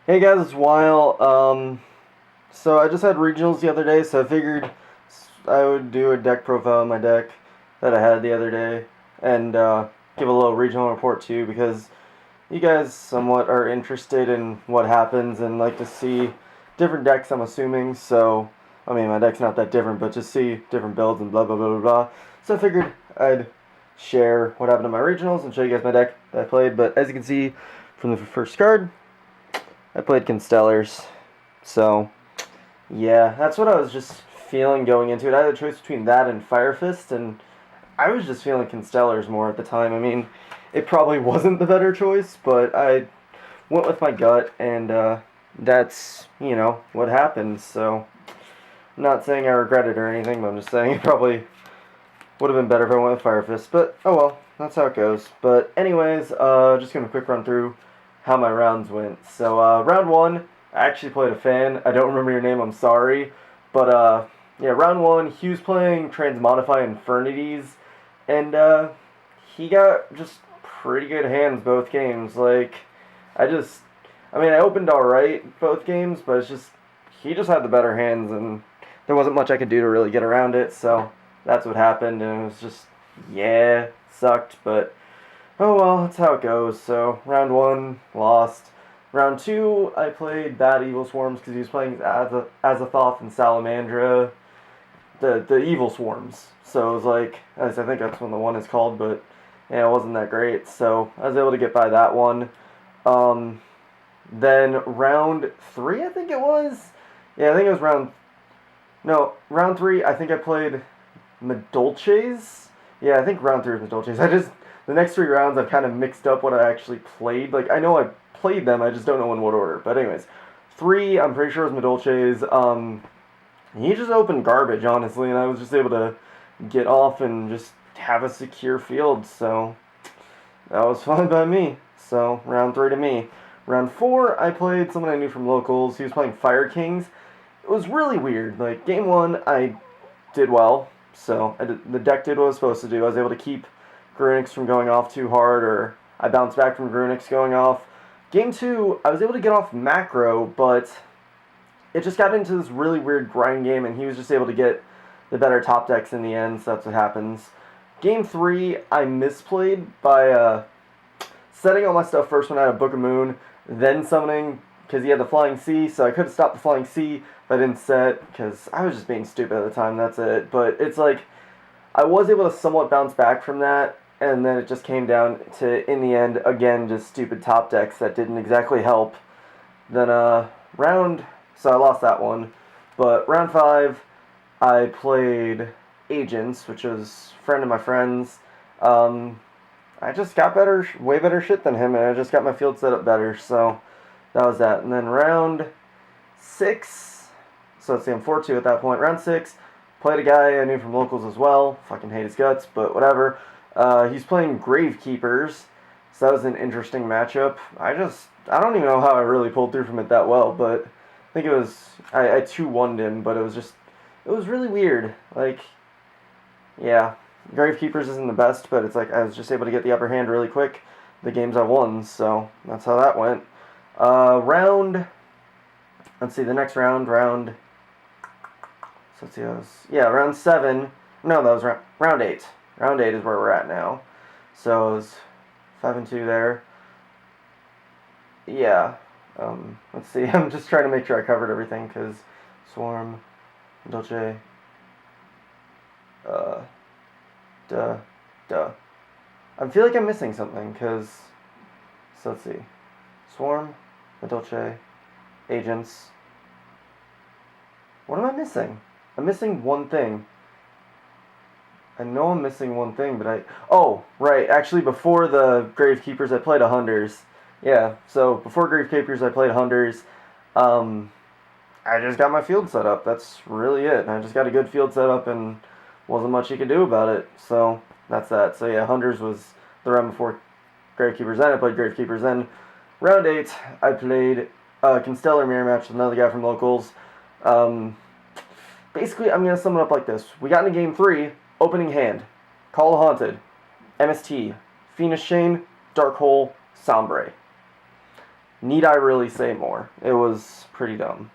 Hey guys, it's Weil. So I just had regionals the other day, so I figured I would do a deck profile on my deck that I had the other day, and give a little regional report too, because you guys somewhat are interested in what happens and like to see different decks, I'm assuming. So, I mean, my deck's not that different, but just see different builds and blah blah blah blah blah. So I figured I'd share what happened in my regionals and show you guys my deck that I played. But as you can see from the first card, I played Constellars. So, yeah, that's what I was just feeling going into it. I had a choice between that and Fire Fist, and I was just feeling Constellars more at the time. I mean, it probably wasn't the better choice, but I went with my gut, and that's, what happens. So, I'm not saying I regret it or anything, but I'm just saying it probably would have been better if I went with Fire Fist. But, oh well, that's how it goes. But, anyways, just going to quick run through how my rounds went. So, round one, I actually played a fan. I don't remember your name, I'm sorry. But, yeah, round one, he was playing Transmodify Infernities, and he got just pretty good hands both games. Like, I just, I mean, I opened alright both games, but it's just, he just had the better hands, and there wasn't much I could do to really get around it, so that's what happened, and it was just, yeah, sucked, but oh well, that's how it goes. So, round one, lost. Round two, I played Bad Evil Swarms because he was playing Azathoth and Salamandra, the Evil Swarms. So it was like, as I think that's what the one is called, but yeah, it wasn't that great. So I was able to get by that one. Um, then round three, I think it was. Yeah, I think it was round three. I think I played Medolces. Yeah, I think round three was Medolces. The next three rounds I've kind of mixed up what I actually played. Like, I know I played them, I just don't know in what order. But anyways, three, I'm pretty sure it was Medolces. He just opened garbage, honestly, and I was just able to get off and just have a secure field. So that was fine by me. So round three to me. Round four, I played someone I knew from locals. He was playing Fire Kings. It was really weird. Like, game one, I did well. So the deck did what it was supposed to do. I was able to keep Grunix from going off too hard, or I bounced back from Grunix going off. Game two, I was able to get off macro, but it just got into this really weird grind game, and he was just able to get the better top decks in the end, so that's what happens. Game three, I misplayed by setting all my stuff first when I had a Book of Moon, then summoning because he had the Flying Sea, so I could have stopped the Flying Sea if I didn't set, because I was just being stupid at the time, that's it. But it's like, I was able to somewhat bounce back from that, and then it just came down to, in the end, again, just stupid top decks that didn't exactly help. Then, so I lost that one. But round five, I played Agents, which was a friend of my friend's. I just got better, way better shit than him, and I just got my field set up better, so that was that. And then round six, so let's see, I'm 4-2 at that point. Round six, played a guy I knew from locals as well. Fucking hate his guts, but whatever. He's playing Gravekeepers, so that was an interesting matchup. I don't even know how I really pulled through from it that well, but I think it was, I 2-1'd him, but it was really weird. Like, yeah, Gravekeepers isn't the best, but it's like I was just able to get the upper hand really quick the games I won, so that's how that went. Let's see, the next round, so let's see, round 7, no, that was round 8. Round 8 is where we're at now. So it was 5-2 there. Yeah, let's see, I'm just trying to make sure I covered everything, because Swarm, Dolce, duh. I feel like I'm missing something, because, so let's see, Swarm, Dolce, Agents. What am I missing? I'm missing one thing. I know I'm missing one thing, but oh, right, actually before the Gravekeepers, I played a Hunters. Yeah, so before Gravekeepers, I played Hunters. I just got my field set up. That's really it. I just got a good field set up, and wasn't much you could do about it. So that's that. So yeah, Hunters was the round before Gravekeepers. Then I played Gravekeepers. Then round 8, I played Constellar mirror match with another guy from locals. Basically, I'm gonna sum it up like this: we got into game 3, opening hand, Call of Haunted, MST, Phoenix Chain, Dark Hole, Sombre. need I really say more? It was pretty dumb.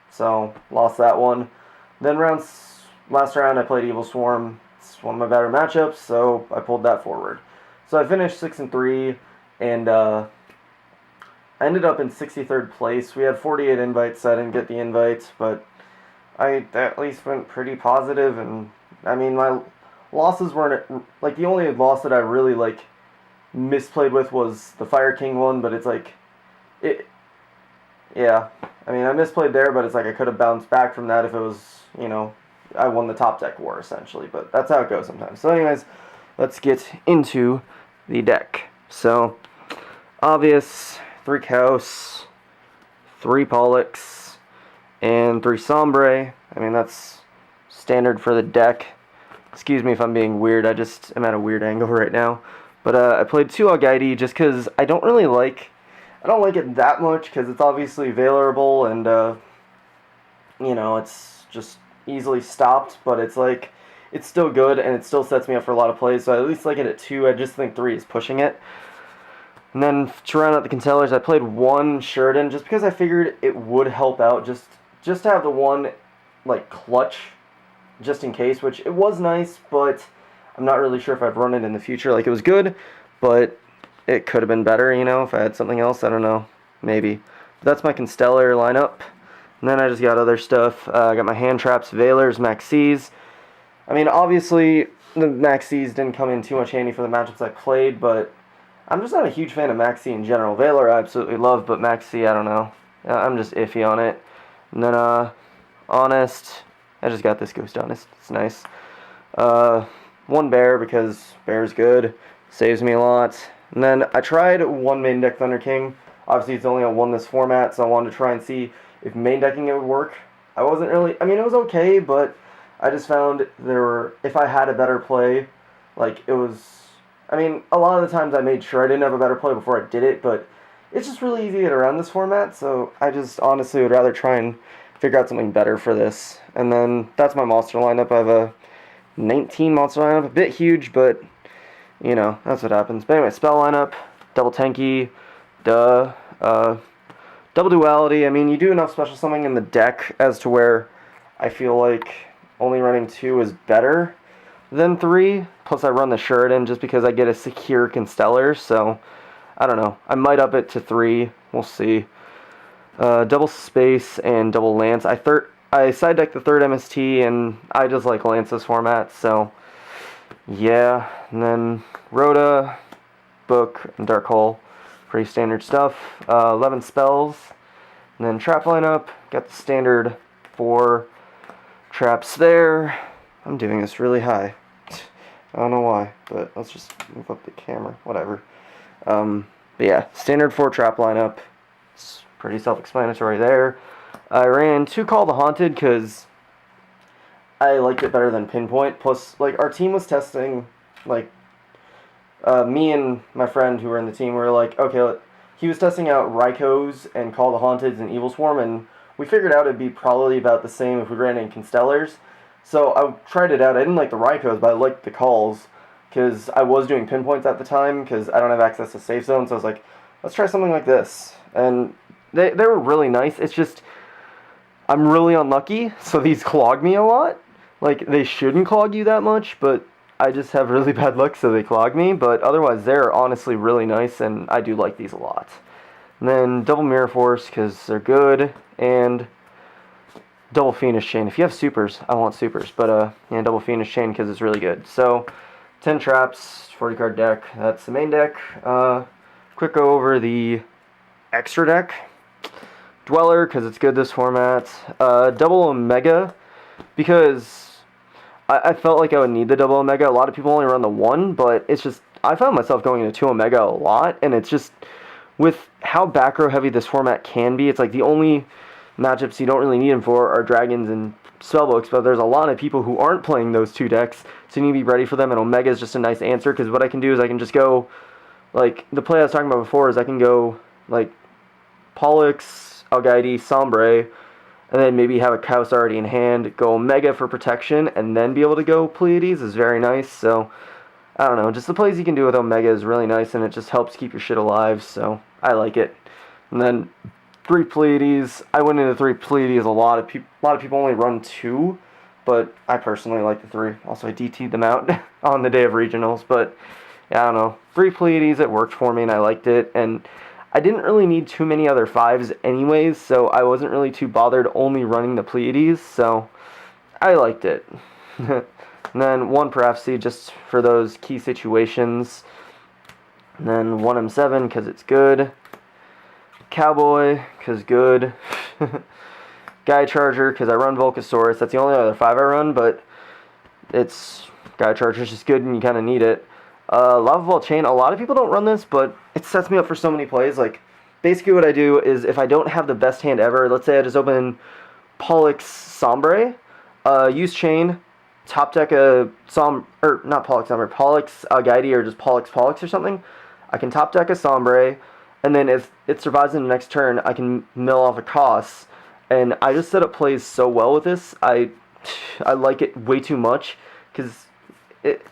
So, lost that one. Then last round I played Evil Swarm. It's one of my better matchups, so I pulled that forward. So I finished 6-3, and I ended up in 63rd place. We had 48 invites, so I didn't get the invites, but I at least went pretty positive, and I mean, my losses weren't, like, the only loss that I really, like, misplayed with was the Fire King one, but it's like, yeah, I mean, I misplayed there, but it's like I could have bounced back from that if it was, you know, I won the top deck war, essentially, but that's how it goes sometimes. So anyways, let's get into the deck. So, obvious, 3 Chaos, 3 Pollux, and 3 Sombre. I mean, that's standard for the deck. Excuse me if I'm being weird, I just am at a weird angle right now. But I played 2 Algaidi just because I don't like it that much, because it's obviously Veilable, and, you know, it's just easily stopped, but it's like, it's still good, and it still sets me up for a lot of plays, so I at least like it at 2. I just think 3 is pushing it. And then to round out the Constellars, I played 1 Sheridan, just because I figured it would help out, just to have the one, like, clutch, just in case, which it was nice, but I'm not really sure if I'd run it in the future. Like, it was good, but it could have been better, you know, if I had something else. I don't know. Maybe. But that's my Constellar lineup. And then I just got other stuff. I got my hand traps, Veilers, Maxis. I mean, obviously, the Maxis didn't come in too much handy for the matchups I played, but I'm just not a huge fan of Maxi in general. Veiler I absolutely love, but Maxi, I don't know. I'm just iffy on it. And then, Honest. I just got this Ghost Honest. It's nice. 1 Bear, because Bear's good. Saves me a lot. And then I tried 1 main deck Thunder King. Obviously, it's only a 1 this format, so I wanted to try and see if main decking it would work. I wasn't really, I mean, it was okay, but I just found if I had a better play, like, it was, I mean, a lot of the times I made sure I didn't have a better play before I did it, but it's just really easy to get around this format, so I just honestly would rather try and figure out something better for this. And then that's my monster lineup. I have a 19 monster lineup, a bit huge, but, you know, that's what happens. But anyway, spell lineup, double tanky, double duality. I mean, you do enough special summoning in the deck as to where I feel like only running 2 is better than 3. Plus, I run the Sheridan just because I get a secure Constellar, so I don't know. I might up it to 3. We'll see. Double Space and double Lance. I side deck the 3rd MST, and I just like Lance's format, so yeah. And then Rhoda, Book, and Dark Hole. Pretty standard stuff. 11 spells. And then trap lineup. Got the standard 4 traps there. I'm doing this really high. I don't know why, but let's just move up the camera. Whatever. But yeah, standard 4 trap lineup. It's pretty self-explanatory there. I ran 2 Call the Haunted because I liked it better than Pinpoint. Plus, like, our team was testing, like, me and my friend who were in the team were like, okay, he was testing out Rykos and Call the Haunteds and Evil Swarm, and we figured out it'd be probably about the same if we ran in Constellars. So I tried it out. I didn't like the Rykos, but I liked the Calls, because I was doing Pinpoints at the time, because I don't have access to Safe Zone, so I was like, let's try something like this. And they were really nice. It's just, I'm really unlucky, so these clog me a lot. Like, they shouldn't clog you that much, but I just have really bad luck, so they clog me. But otherwise, they're honestly really nice, and I do like these a lot. And then double Mirror Force, because they're good, and double Fiendish Chain. If you have supers, I want supers, but yeah, double Fiendish Chain, because it's really good. So, 10 traps, 40 card deck. That's the main deck. Quick go over the extra deck. Dweller, because it's good this format. Double Omega, because I felt like I would need the double Omega. A lot of people only run the 1, but it's just, I found myself going into 2 Omega a lot, and it's just, with how back row heavy this format can be, it's like the only matchups you don't really need them for are Dragons and Spellbooks, but there's a lot of people who aren't playing those 2 decks, so you need to be ready for them, and Omega is just a nice answer, because what I can do is I can just go, like, the play I was talking about before is I can go, like, Pollux, Algaidi, Sombre, and then maybe have a Chaos already in hand, go Omega for protection, and then be able to go Pleiades is very nice. So, I don't know, just the plays you can do with Omega is really nice, and it just helps keep your shit alive, so I like it. And then 3 Pleiades. I went into 3 Pleiades. A lot of people only run 2, but I personally like the 3. Also, I DT'd them out on the day of regionals, but yeah, I don't know. 3 Pleiades, it worked for me, and I liked it, and I didn't really need too many other 5s anyways, so I wasn't really too bothered only running the Pleiades, so I liked it. And then 1 per FC just for those key situations. And then 1 M7 because it's good. Cowboy because good. Guy Charger because I run Volcasaurus. That's the only other 5 I run, but it's Guy Charger's just good and you kind of need it. Lava Ball Chain, a lot of people don't run this, but it sets me up for so many plays. Like, basically what I do is if I don't have the best hand ever, let's say I just open Pollux Sombre, use Chain, top deck a not Pollux Sombre, Pollux Guidey or just Pollux or something. I can top deck a Sombre, and then if it survives in the next turn, I can mill off a Coss. And I just set up plays so well with this. I like it way too much, because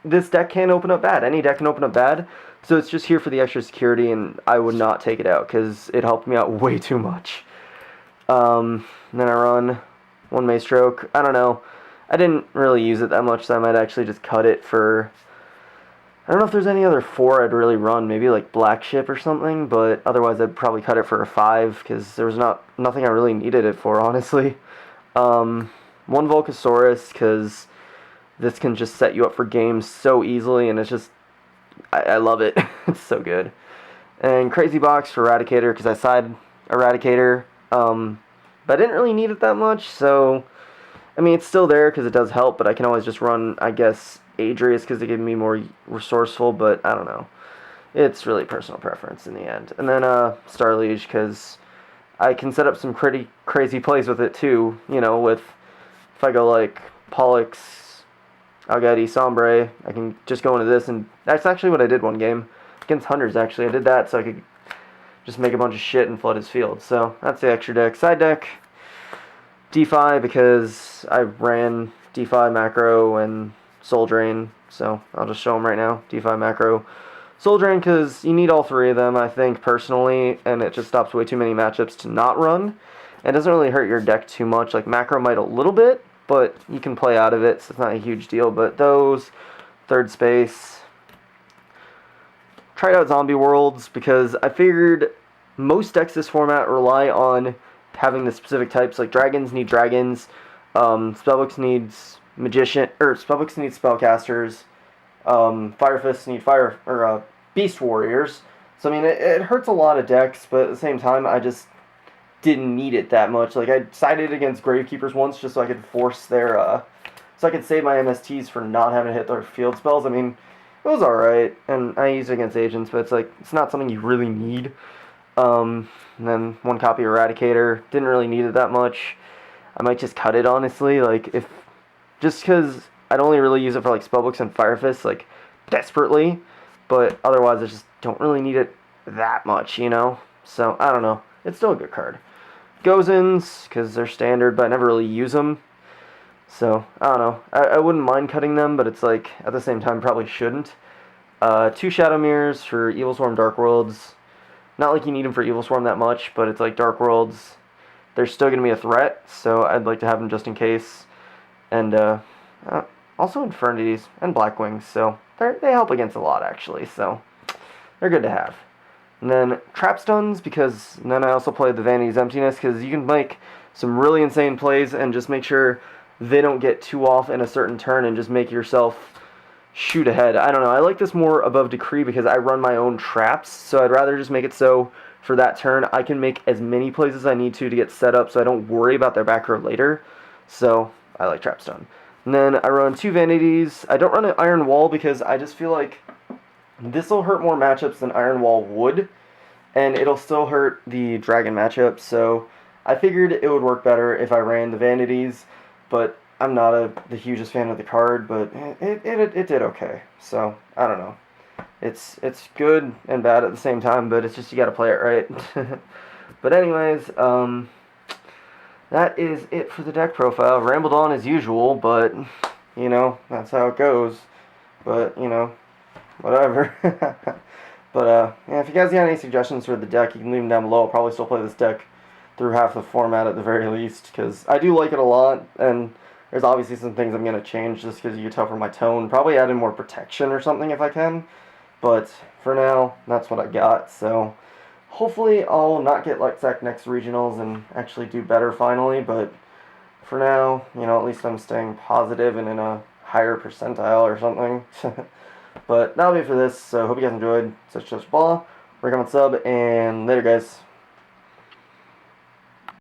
this deck can open up bad. Any deck can open up bad. So it's just here for the extra security, and I would not take it out, because it helped me out way too much. Then I run 1 Maestroke. I don't know. I didn't really use it that much, so I might actually just cut it for... I don't know if there's any other 4 I'd really run. Maybe like Black Ship or something, but otherwise I'd probably cut it for a 5, because there was nothing I really needed it for, honestly. 1 Volcasaurus, because this can just set you up for games so easily, and it's just... I love it. It's so good. And Crazy Box for Eradicator, because I side Eradicator, but I didn't really need it that much, so... I mean, it's still there because it does help, but I can always just run, I guess, Adrius because they give me more resourceful, but I don't know. It's really personal preference in the end. And then Star Liege, because I can set up some pretty crazy plays with it too, you know, with, if I go like Pollux, Algadi, Sombre, I can just go into this, and that's actually what I did one game. Against Hunters, actually. I did that so I could just make a bunch of shit and flood his field. So, that's the extra deck. Side deck, DeFi, because I ran DeFi, Macro, and Soul Drain, so I'll just show them right now. DeFi, Macro, Soul Drain, because you need all 3 of them, I think, personally, and it just stops way too many matchups to not run. It doesn't really hurt your deck too much. Like, Macro might a little bit, but you can play out of it, so it's not a huge deal. But those, third space. Tried out Zombie Worlds, because I figured most decks this format rely on having the specific types. Like, dragons need dragons, spellbooks needs magician, or spellbooks need spellcasters, fire fists need beast warriors. So I mean, it hurts a lot of decks, but at the same time, I just didn't need it that much. Like, I sided against Gravekeepers once just so I could force their so I could save my MSTs for not having to hit their field spells. I mean, it was alright, and I used it against agents, but it's like, it's not something you really need. And then 1 copy Eradicator, didn't really need it that much. I might just cut it, honestly, like, just because I'd only really use it for, like, Spellbooks and Fire Fists, like, desperately, but otherwise I just don't really need it that much, you know? So, I don't know. It's still a good card. Gozens, because they're standard, but I never really use them. So, I don't know. I wouldn't mind cutting them, but it's like, at the same time, probably shouldn't. 2 Shadow Mirrors for Evil Swarm Dark Worlds. Not like you need them for Evil Swarm that much, but it's like Dark Worlds. They're still going to be a threat, so I'd like to have them just in case. And also Infernities and Blackwings, so they help against a lot, actually, so they're good to have. And then Trap Stuns, because then I also play the Vanity's Emptiness, because you can make some really insane plays and just make sure they don't get too off in a certain turn and just make yourself shoot ahead. I don't know, I like this more above Decree because I run my own traps, so I'd rather just make it so for that turn I can make as many plays as I need to get set up so I don't worry about their back row later. So I like Trap Stun. And then I run 2 Vanities. I don't run an Iron Wall because I just feel like this will hurt more matchups than Iron Wall would, and it'll still hurt the Dragon matchup, so I figured it would work better if I ran the Vanities, but I'm not the hugest fan of the card, but it did okay. So, I don't know. It's good and bad at the same time, but it's just you gotta play it right. But anyways, that is it for the deck profile. Rambled on as usual, but, you know, that's how it goes. But, you know, whatever. But yeah, if you guys got any suggestions for the deck, you can leave them down below. I'll probably still play this deck through half the format at the very least, because I do like it a lot, and there's obviously some things I'm going to change just because you can tell from my tone. Probably add in more protection or something if I can, but for now, that's what I got. So hopefully I'll not get light sack next regionals and actually do better finally, but for now, you know, at least I'm staying positive and in a higher percentile or something. But that'll be it for this, so hope you guys enjoyed. Such blah. Break on sub, and later, guys.